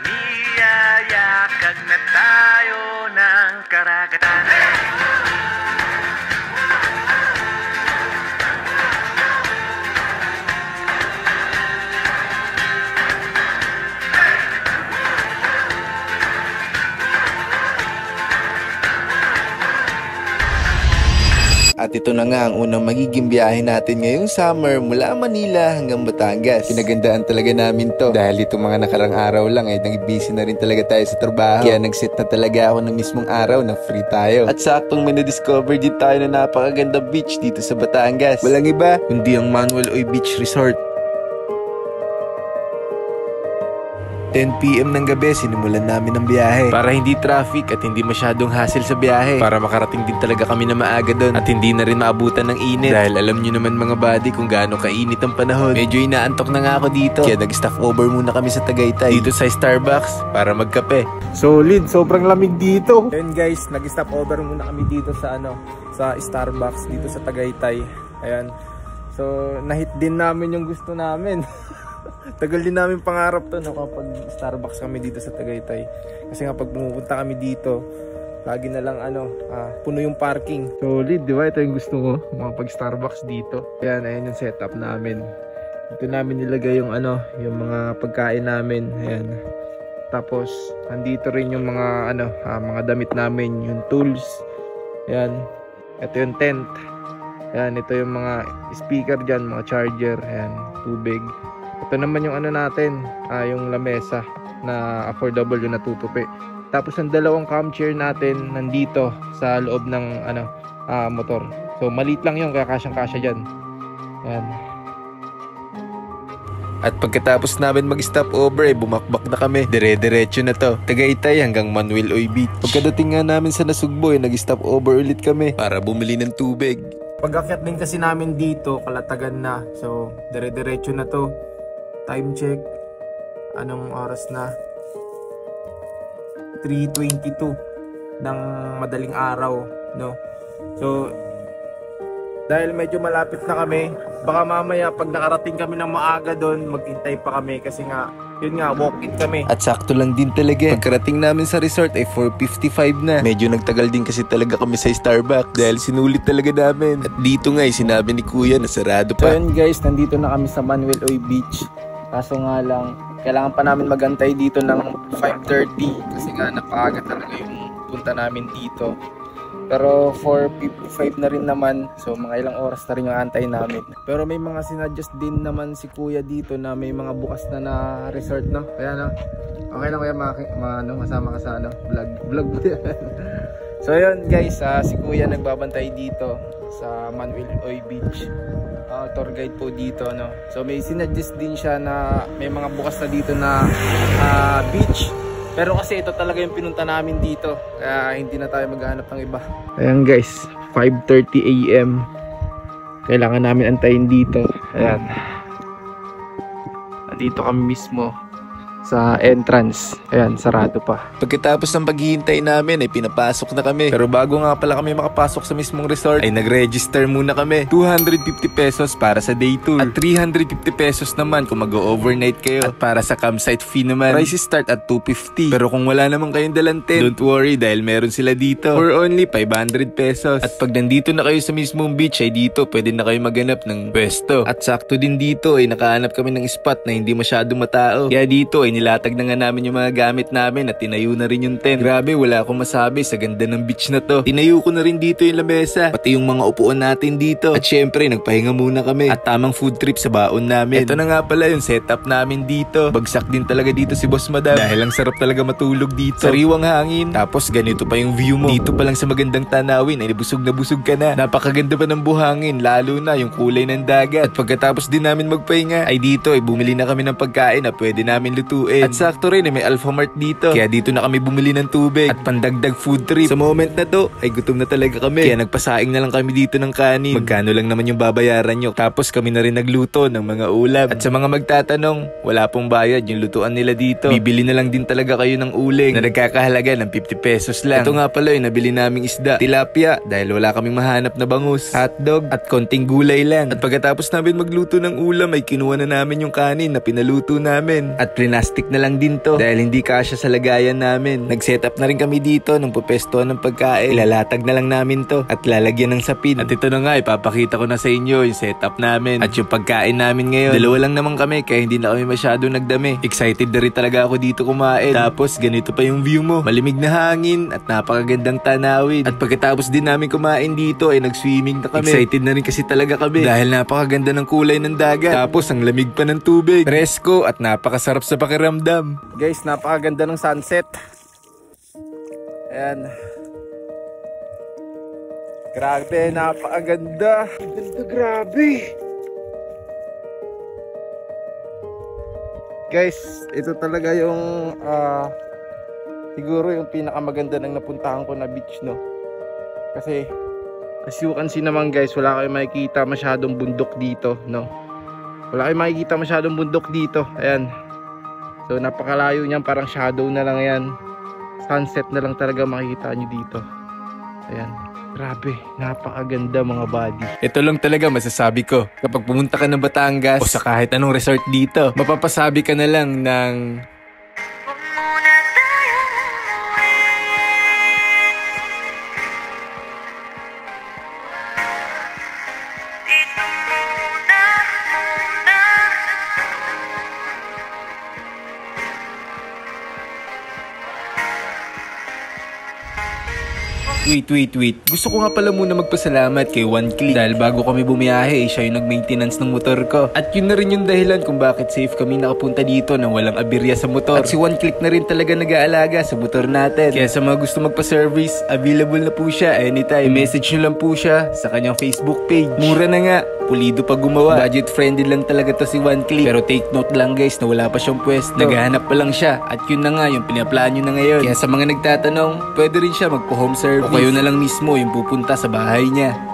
Niyayakag na tayo ng karagatan. At ito na nga ang unang magiging biyahe natin ngayong summer mula Manila hanggang Batangas. Pinagandaan talaga namin to dahil itong mga nakarang araw lang ay nag-busy na rin talaga tayo sa trabaho. Kaya nag-set na talaga ako ng mismong araw na free tayo. At saktong may na-discover din tayo na napakaganda beach dito sa Batangas. Walang iba kundi ang Manuel Oy Beach Resort. 10 PM ng gabi, sinimulan namin ang biyahe para hindi traffic at hindi masyadong hassle sa biyahe, para makarating din talaga kami na maaga doon at hindi na rin maabutan ng init dahil alam nyo naman mga buddy kung gaano kainit ang panahon. Medyo inaantok na nga ako dito kaya nag-stop over muna kami sa Tagaytay dito sa Starbucks para magkape. Solid, sobrang lamig dito. Then guys, nag-stop over muna kami dito sa sa Starbucks dito sa Tagaytay. Ayan. So nahit din namin yung gusto namin. Tagal din namin pangarap to kapag Starbucks kami dito sa Tagaytay. Kasi nga pag pumupunta kami dito, lagi na lang puno yung parking. Solid, di ba? Ito yung gusto ko, makapag Starbucks dito. Ayan yung setup namin. Dito namin nilagay yung yung mga pagkain namin. Ayan. Tapos andito rin yung mga mga damit namin, yung tools. Ayan. Ito yung tent. Ayan, ito yung mga speaker dyan, mga charger. Ayan, tubig. Ito naman yung natin, yung lamesa na affordable yung natutupi. Tapos ang dalawang cam chair natin nandito sa loob ng motor. So maliit lang yun kaya kasyang-kasya dyan. Ayan. At pagkatapos namin mag-stop over bumakbak na kami. Dire-diretso na to, Tagaytay hanggang Manuel Oy Beach. Pagkadating nga namin sa Nasugbo nag-stop over ulit kami para bumili ng tubig. Pag-akyat din kasi namin dito, Kalatagan na. So dire-diretso na to. Time check, anong oras na? 3:22 ng madaling araw, no? So dahil medyo malapit na kami, baka mamaya pag nakarating kami ng maaga doon, maghintay pa kami kasi nga yun nga, walk-in kami. At sakto lang din talaga. Pagkarating namin sa resort ay 4:55 na. Medyo nagtagal din kasi talaga kami sa Starbucks dahil sinulit talaga namin. At dito nga sinabi ni Kuya na sarado pa. So yun guys, nandito na kami sa Manuel Oy Beach. Kaso nga lang, kailangan pa namin magantay dito ng 5:30 kasi nga napaaga talaga yung punta namin dito. Pero 4:55 na rin naman, so mga ilang oras na rin yung antay namin. Pero may mga sinadjust din naman si Kuya dito na may mga bukas na resort, no? Kaya okay lang Kuya masama ka sa vlog So yun guys, si Kuya nagbabantay dito sa Manuel Oy Beach. Tour guide po dito, no? So may sinadjust din siya na may mga bukas na dito na beach. Pero kasi ito talaga yung pinunta namin dito, kaya hindi na tayo maghahanap ng iba. Ayan guys, 5:30 AM. Kailangan namin antayin dito. Ayan. Nandito kami mismo sa entrance. Ayan, sarado pa. Pagkatapos ng paghihintay namin ay pinapasok na kami. Pero bago nga pala kami makapasok sa mismong resort ay nag-register muna kami. 250 pesos para sa day tour at 350 pesos naman kung mag-overnight kayo. At para sa campsite fee naman, prices start at 250. Pero kung wala naman kayong dalang tent, don't worry dahil meron sila dito for only 500 pesos. At pag nandito na kayo sa mismong beach ay dito pwede na kayo maghanap ng pwesto. At sakto din dito ay nakahanap kami ng spot na hindi masyadong matao. Kaya dito ay nilatag na nga namin yung mga gamit namin at tinayo na rin yung tent. Grabe, wala akong masabi sa ganda ng beach na to. Tinayo ko na rin dito yung lamesa, pati yung mga upuan natin dito. At syempre, nagpahinga muna kami at tamang food trip sa baon namin. Ito na nga pala yung setup namin dito. Bagsak din talaga dito si Boss Madam dahil ang sarap talaga matulog dito. Sariwang hangin, tapos ganito pa yung view mo. Dito pa lang sa magandang tanawin ay busog na busog ka na. Napakaganda pa ng buhangin, lalo na yung kulay ng dagat. At pagkatapos din namin magpahinga ay dito ay bumili na kami ng pagkain na pwede namin lutuin. At sakto rin may Alfamart dito. Kaya dito na kami bumili ng tubig at pandagdag food trip. Sa moment na to ay gutom na talaga kami. Kaya nagpasaing na lang kami dito ng kanin. Magkano lang naman yung babayaran nyo. Tapos kami na rin nagluto ng mga ulam. At sa mga magtatanong, wala pong bayad yung lutuan nila dito. Bibili na lang din talaga kayo ng uling na nagkakahalaga ng 50 pesos lang. Ito nga pala yung nabili naming isda, tilapia, dahil wala kaming mahanap na bangus, hotdog at konting gulay lang. At pagkatapos namin magluto ng ulam ay kinuha na namin yung kanin na pinaluto namin. At plastic na lang din to dahil hindi kasya sa lagayan namin. Nag-setup na rin kami dito ng pupestuhan ng pagkain. Ilalatag na lang namin to at lalagyan ng sapin. At ito na nga, ipapakita ko na sa inyo yung setup namin at yung pagkain namin ngayon. Dalawa lang naman kami kaya hindi na kami masyado nagdami. Excited na rin talaga ako dito kumain. Tapos ganito pa yung view mo. Malimig na hangin at napakagandang tanawin. At pagkatapos din namin kumain dito ay nag-swimming na kami. Excited na rin kasi talaga kami dahil napakaganda ng kulay ng dagat. Tapos ang lamig pa ng tubig. Presko at napakasarap sa pakiramdam. Guys, napakaganda ng sunset. Ayan. Grabe, napakaganda. Ganda, grabe. Guys, ito talaga yung siguro yung pinakamaganda ng napuntahan ko na beach, no? Kasi as you can see naman guys, wala kayong makikita masyadong bundok dito, no? Wala kayong makikita masyadong bundok dito. Ayan. So napakalayo niyan, parang shadow na lang yan. Sunset na lang talaga makikita nyo dito. Ayan. Grabe, napakaganda mga buddy. Ito lang talaga masasabi ko. Kapag pumunta ka ng Batangas o sa kahit anong resort dito, mapapasabi ka na lang ng Wait. Gusto ko nga pala muna magpasalamat kay One Click dahil bago kami bumiyahe, siya yung nag-maintenance ng motor ko. At yun na rin yung dahilan kung bakit safe kami nakapunta dito nang walang aberya sa motor. At si One Click na rin talaga nag-aalaga sa motor natin. Kaya sa mga gusto magpa-service, available na po siya anytime. I-message nyo lang po siya sa kanyang Facebook page. Mura na nga, pulido pa gumawa. Budget friendly lang talaga to si One Click. Pero take note lang guys na wala pa siyang pwesto. Naghahanap pa lang siya. At yun na nga yung pinaplano niya na ngayon. Kaya sa mga nagtatanong, pwede rin siya magpo-home service. O kayo na lang mismo yung pupunta sa bahay niya.